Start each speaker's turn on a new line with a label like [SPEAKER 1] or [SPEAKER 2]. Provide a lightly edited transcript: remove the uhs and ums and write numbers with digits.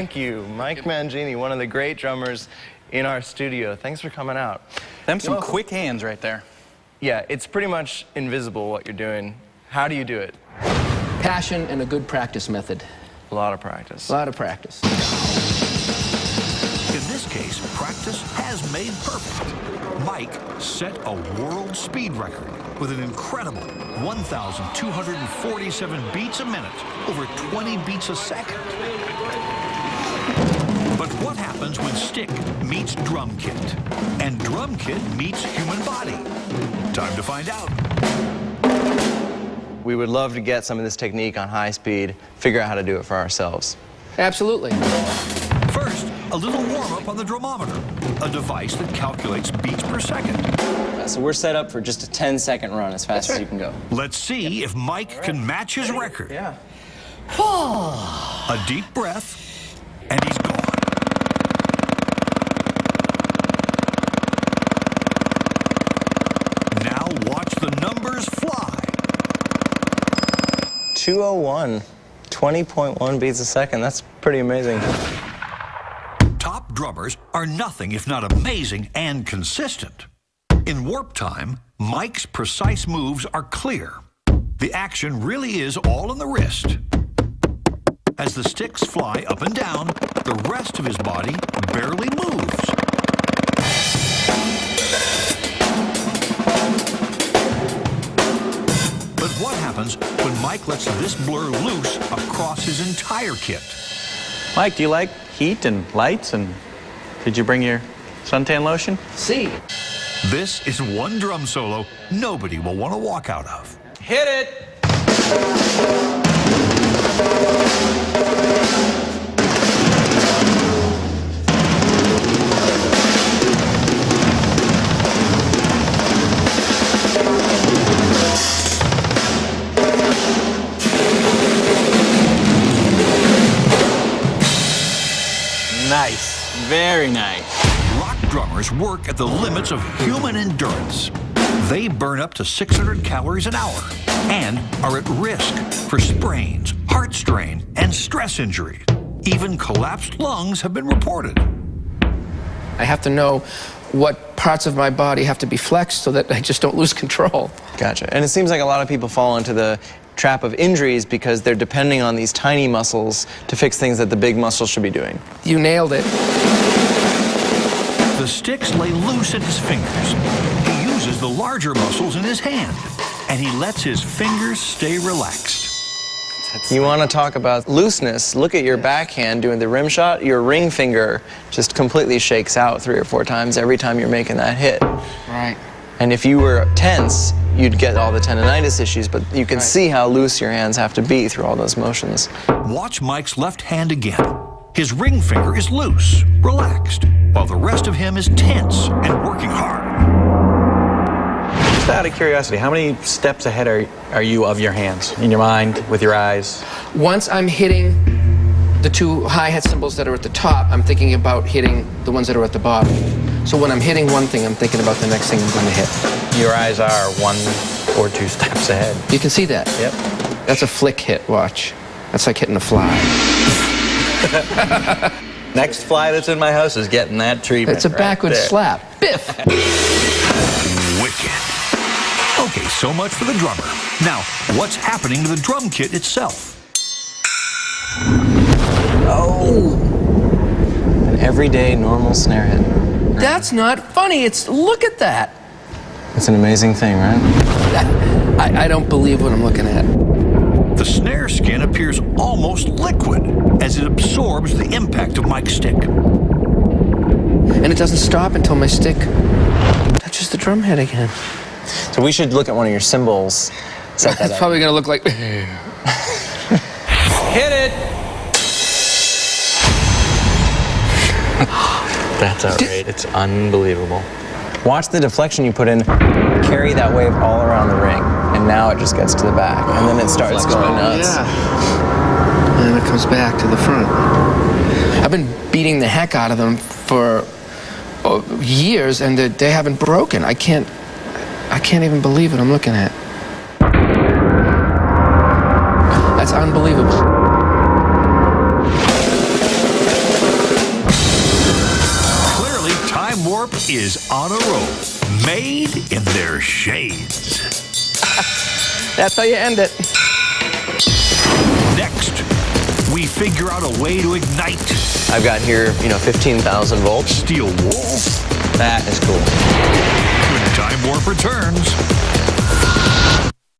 [SPEAKER 1] Thank you, Mike Mangini, one of the great drummers in our studio. Thanks for coming out.
[SPEAKER 2] Them some quick hands right there.
[SPEAKER 1] Yeah, it's pretty much invisible what you're doing. How do you do it?
[SPEAKER 3] Passion and a good practice method.
[SPEAKER 1] A lot of practice.
[SPEAKER 3] A lot of practice.
[SPEAKER 4] In this case, practice has made perfect. Mike set a world speed record with an incredible 1,247 beats a minute, over 20 beats a second. But what happens when stick meets drum kit and drum kit meets human body? Time to find out.
[SPEAKER 1] We would love to get some of this technique on high speed, figure out how to do it for ourselves.
[SPEAKER 3] Absolutely.
[SPEAKER 4] First, a little warm-up on the drumometer, a device that calculates beats per second.
[SPEAKER 1] So we're set up for just a 10-second run as fast as you can go.
[SPEAKER 4] Let's see if Mike can match his record.
[SPEAKER 1] Yeah.
[SPEAKER 4] A deep breath, and he's gone. Now watch the numbers fly.
[SPEAKER 1] 201, 20.1 beats a second. That's pretty amazing.
[SPEAKER 4] Top drummers are nothing if not amazing and consistent. In warp time, Mike's precise moves are clear. The action really is all in the wrist. As the sticks fly up and down, the rest of his body barely moves. But what happens when Mike lets this blur loose across his entire kit?
[SPEAKER 2] Mike, do you like heat and lights? And did you bring your suntan lotion?
[SPEAKER 3] See.
[SPEAKER 4] This is one drum solo nobody will want to walk out of.
[SPEAKER 2] Hit it! Nice. Very nice.
[SPEAKER 4] Rock drummers work at the limits of human endurance. They burn up to 600 calories an hour and are at risk for sprains, heart strain, and stress injuries. Even collapsed lungs have been reported.
[SPEAKER 3] I have to know what parts of my body have to be flexed so that I just don't lose control.
[SPEAKER 1] Gotcha. And it seems like a lot of people fall into the trap of injuries because they're depending on these tiny muscles to fix things that the big muscles should be doing.
[SPEAKER 3] You nailed it.
[SPEAKER 4] The sticks lay loose in his fingers. He uses the larger muscles in his hand, and he lets his fingers stay relaxed.
[SPEAKER 1] You want to talk about looseness? Look at your backhand doing the rim shot. Your ring finger just completely shakes out 3 or 4 times every time you're making that hit.
[SPEAKER 3] Right.
[SPEAKER 1] And if you were tense, you'd get all the tendonitis issues, but you can see how loose your hands have to be through all those motions.
[SPEAKER 4] Watch Mike's left hand again. His ring finger is loose, relaxed, while the rest of him is tense and working hard.
[SPEAKER 2] Just out of curiosity, how many steps ahead are you of your hands? In your mind, with your eyes?
[SPEAKER 3] Once I'm hitting the 2 hi-hat cymbals that are at the top, I'm thinking about hitting the ones that are at the bottom. So when I'm hitting one thing, I'm thinking about the next thing I'm going to hit.
[SPEAKER 2] Your eyes are 1 or 2 steps ahead.
[SPEAKER 3] You can see that?
[SPEAKER 2] Yep.
[SPEAKER 3] That's a flick hit, watch. That's like hitting a fly.
[SPEAKER 2] Next fly that's in my house is getting that treatment.
[SPEAKER 3] It's a backward slap. Biff!
[SPEAKER 4] Wicked. Okay, so much for the drummer. Now, what's happening to the drum kit itself?
[SPEAKER 1] Oh! An everyday normal snare hit.
[SPEAKER 3] That's not funny. Look at that.
[SPEAKER 1] It's an amazing thing, right?
[SPEAKER 3] I don't believe what I'm looking at.
[SPEAKER 4] The snare skin appears almost liquid as it absorbs the impact of Mike's stick.
[SPEAKER 3] And it doesn't stop until my stick touches the drum head again.
[SPEAKER 1] So we should look at one of your cymbals. Set that
[SPEAKER 3] It's
[SPEAKER 1] up.
[SPEAKER 3] probably going to look like...
[SPEAKER 2] Hit it! That's outrageous. It's unbelievable.
[SPEAKER 1] Watch the deflection you put in carry that wave all around the ring, and now it just gets to the back, and then it starts going nuts.
[SPEAKER 3] Yeah. And then it comes back to the front. I've been beating the heck out of them for years, and they haven't broken. I can't even believe what I'm looking at. That's unbelievable.
[SPEAKER 4] is on a roll, made in their shades.
[SPEAKER 1] That's how you end it.
[SPEAKER 4] Next, we figure out a way to ignite
[SPEAKER 1] I've got here, 15,000 volts.
[SPEAKER 4] steel wool.
[SPEAKER 1] That is cool.
[SPEAKER 4] When Time Warp returns,